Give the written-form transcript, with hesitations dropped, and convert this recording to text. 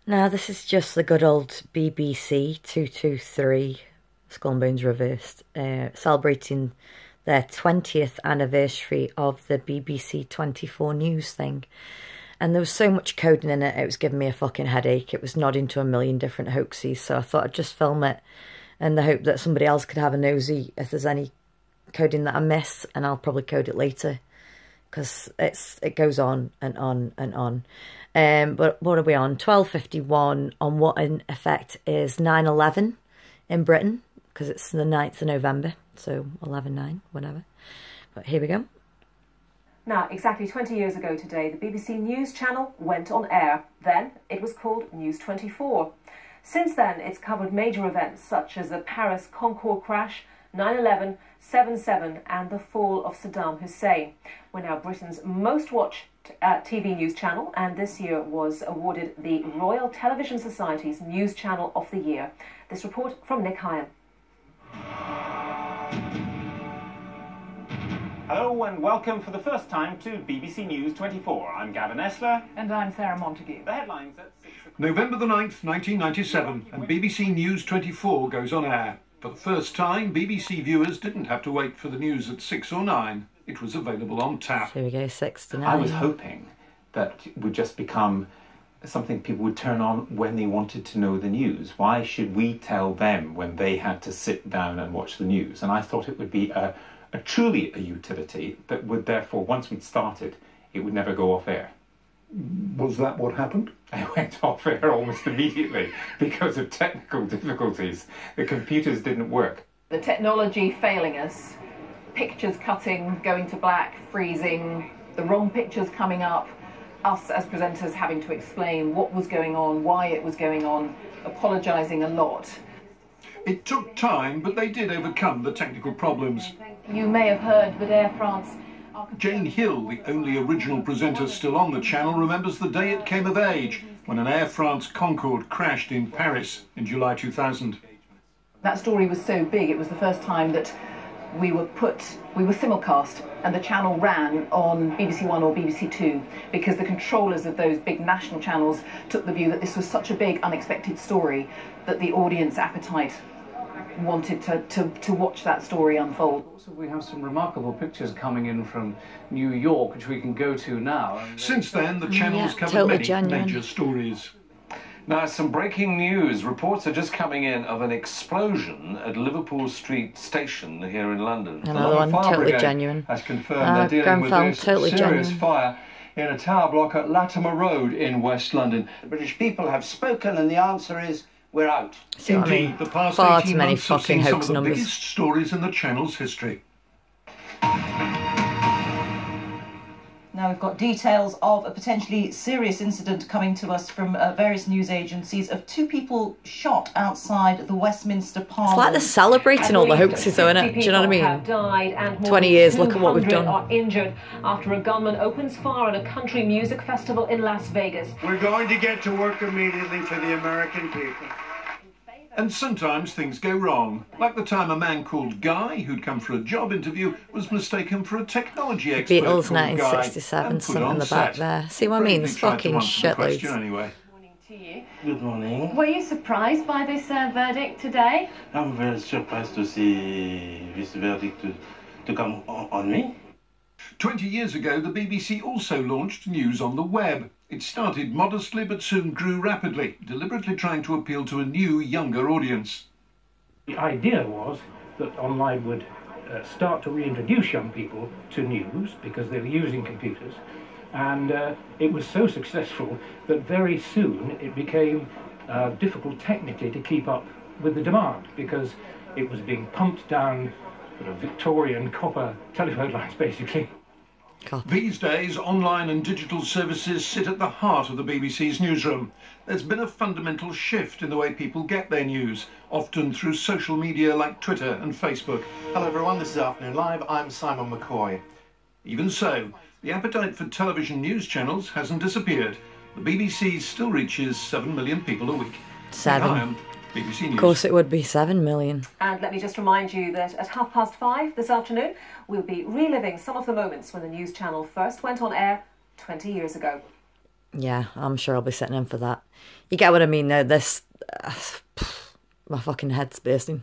Now this is just the good old BBC 223 Skull and Bones Reversed, celebrating their 20th anniversary of the BBC 24 News thing. And there was so much coding in it, it was giving me a fucking headache. It was nodding to a million different hoaxes, so I thought I'd just film it in the hope that somebody else could have a nosy if there's any coding that I miss, and I'll probably code it later, because it goes on and on and on. But what are we on? 12:51 on what in effect is 9/11 in Britain, because it's the 9th of November, so 11/9, whatever. But here we go. Now, exactly 20 years ago today, the BBC News channel went on air. Then it was called News 24. Since then, it's covered major events such as the Paris Concorde crash, 9/11, 7/7 and the fall of Saddam Hussein. We're now Britain's most watched TV news channel, and this year was awarded the Royal Television Society's News Channel of the Year. This report from Nick Hyan. Hello and welcome for the first time to BBC News 24. I'm Gavin Esler. And I'm Sarah Montague. The headlines at 6 o'clock. November the 9th, 1997, and BBC News 24 goes on air. For the first time, BBC viewers didn't have to wait for the news at 6 or 9. It was available on tap. Here we go, 6 to 9. I was hoping that it would just become something people would turn on when they wanted to know the news. Why should we tell them when they had to sit down and watch the news? And I thought it would be truly a utility that would therefore, once we'd started, it would never go off air. Was that what happened? I went off air almost immediately because of technical difficulties. The computers didn't work. The technology failing us, pictures cutting, going to black, freezing, the wrong pictures coming up, us as presenters having to explain what was going on, why it was going on, apologising a lot. It took time, but they did overcome the technical problems. You may have heard that Air France... Jane Hill, the only original presenter still on the channel, remembers the day it came of age, when an Air France Concorde crashed in Paris in July 2000. That story was so big, it was the first time that we were simulcast, and the channel ran on BBC One or BBC Two, because the controllers of those big national channels took the view that this was such a big, unexpected story that the audience appetite wanted to watch that story unfold. Also, we have some remarkable pictures coming in from New York, which we can go to now. Since then, the channel's covered totally many genuine. major stories. Now, some breaking news. Reports are just coming in of an explosion at Liverpool Street Station here in London. Another one, Fire totally Brigade genuine. has confirmed they're dealing with this totally serious genuine. fire in a tower block at Latimer Road in West London. The British people have spoken, and the answer is we're out. See what I mean? Indeed, the past Far 18 too many months have fucking seen some hoax of the numbers. biggest stories in the channel's history. Now we've got details of a potentially serious incident coming to us from various news agencies of 2 people shot outside the Westminster Parliament. It's like they're celebrating all the hoaxes, though, innit? Do you know what I mean? Have died and 20 years, look at what we've done. Are injured after a gunman opens fire at a country music festival in Las Vegas. We're going to get to work immediately for the American people. And sometimes things go wrong, like the time a man called Guy, who'd come for a job interview, was mistaken for a technology expert. Beatles, called Guy 1967, and put something on in the back set. there. See what I mean? There's Bravely tried to fucking answer the question shitloads. Anyway. Morning to you. Good morning. Were you surprised by this verdict today? I'm very surprised to see this verdict to come on me. 20 years ago, the BBC also launched news on the web. It started modestly but soon grew rapidly, deliberately trying to appeal to a new, younger audience. The idea was that online would start to reintroduce young people to news because they were using computers, and it was so successful that very soon it became difficult technically to keep up with the demand, because it was being pumped down sort of Victorian copper telephone lines basically. These days, online and digital services sit at the heart of the BBC's newsroom. There's been a fundamental shift in the way people get their news, often through social media like Twitter and Facebook. Hello everyone, this is Afternoon Live. I'm Simon McCoy. Even so, the appetite for television news channels hasn't disappeared. The BBC still reaches 7 million people a week. 7. BBC News. Of course it would be 7 million. And let me just remind you that at 5:30 this afternoon, we'll be reliving some of the moments when the news channel first went on air 20 years ago. Yeah, I'm sure I'll be sitting in for that. You get what I mean now? This... my fucking head's bursting.